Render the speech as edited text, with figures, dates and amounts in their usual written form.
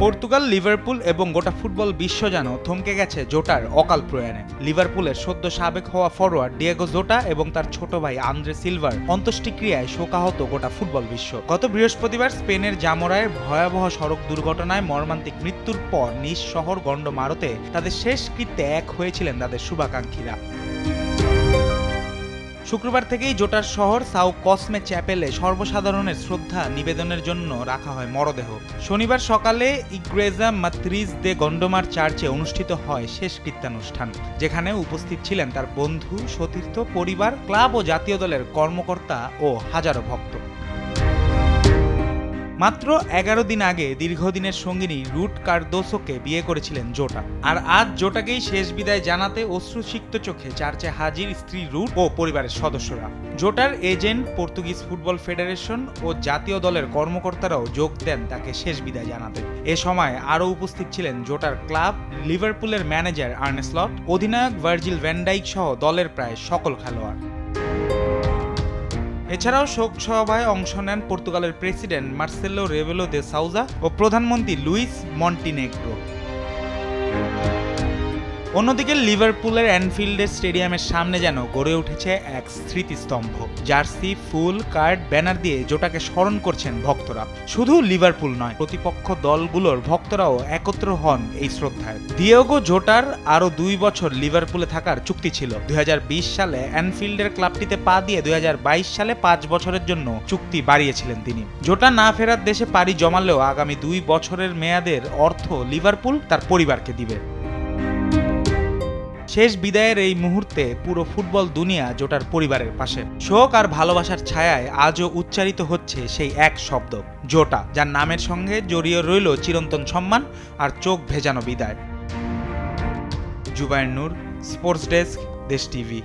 Portugal, Liverpool এবং গোটা football বিশ্ব যেন থমকে গেছে জোটার অকাল প্রয়াণে। লিভারপুলের সদ্য সাবেক হওয়া ফরোয়ার্ড ডিয়েগো জোটা এবং তার ছোট ভাই আন্দ্রে সিলভার অন্ত্যেষ্টিক্রিয়ায় শোকাহত গোটা ফুটবল বিশ্ব। গত বৃহস্পতিবার স্পেনের জামোরায় ভয়াবহ সড়ক দুর্ঘটনায় মর্মান্তিক মৃত্যুর পর নিজ শহর গন্ডমারোতে তাদের শেষকৃত্যে এক হয়েছিলেন তাদের শুভাকাঙ্ক্ষীরা। শুক্রবার থেকেই জোটার শহর সাও কসমে চ্যাপেলে সর্বসাধারণের শ্রদ্ধা নিবেদনের জন্য রাখা হয় মরদেহ। শনিবার সকালে ইগ্রেজা মাত্রিজ দে গন্ডমার চার্চে অনুষ্ঠিত হয় শেষকৃত্যানুষ্ঠান, যেখানে উপস্থিত ছিলেন তার বন্ধু, সতীর্থ, পরিবার, ক্লাব ও জাতীয় দলের কর্মকর্তা ও হাজারো ভক্ত। মাত্র 11 দিন আগে দীর্ঘদিনের সঙ্গিনী রুট কার্দোসোকে বিয়ে করেছিলেন জোটা, আর আজ জোটাকেই শেষ বিদায় জানাতে অশ্রুসিক্ত চোখে চার্চে হাজির স্ত্রী রুট ও পরিবারের সদস্যরা। জোটার এজেন্ট, পর্তুগিজ ফুটবল ফেডারেশন ও জাতীয় দলের কর্মকর্তারাও যোগ দেন তাকে শেষ বিদায় জানাতে। এ সময় আরও উপস্থিত ছিলেন জোটার ক্লাব লিভারপুলের ম্যানেজার আর্নে স্লট, অধিনায়ক ভার্জিল ভ্যান ডাইক সহ দলের প্রায় সকল খেলোয়াড়। এছাড়াও শোক সভায় অংশ নেন পর্তুগালের প্রেসিডেন্ট মার্সেলো রেবেলো দে সাউজা ও প্রধানমন্ত্রী লুইস মন্টিনেগ্রো। অন্যদিকে লিভারপুলের অ্যানফিল্ডের স্টেডিয়ামের সামনে যেন গড়ে উঠেছে এক স্মৃতিস্তম্ভ। জার্সি, ফুল, কার্ড, ব্যানার দিয়ে জোটাকে স্মরণ করছেন ভক্তরা। শুধু লিভারপুল নয়, প্রতিপক্ষ দলগুলোর ভক্তরাও একত্র হন এই শ্রদ্ধায়। ডিয়েগো জোটার আরও 2 বছর লিভারপুলে থাকার চুক্তি ছিল। 2020 সালে অ্যানফিল্ডের ক্লাবটিতে পা দিয়ে 2022 সালে 5 বছরের জন্য চুক্তি বাড়িয়েছিলেন তিনি। জোটা না ফেরার দেশে পাড়ি জমালেও আগামী 2 বছরের মেয়াদের অর্থ লিভারপুল তার পরিবারকে দিবে। শেষ বিদায়ের এই মুহূর্তে পুরো ফুটবল দুনিয়া জোটার পরিবারের পাশে। শোক আর ভালোবাসার ছায়ায় আজও উচ্চারিত হচ্ছে সেই এক শব্দ, জোটা, যার নামের সঙ্গে জড়িয়ে রইল চিরন্তন সম্মান আর চোখ ভেজানো বিদায়। জুবায়ের নূর, স্পোর্টস ডেস্ক, দেশ টিভি।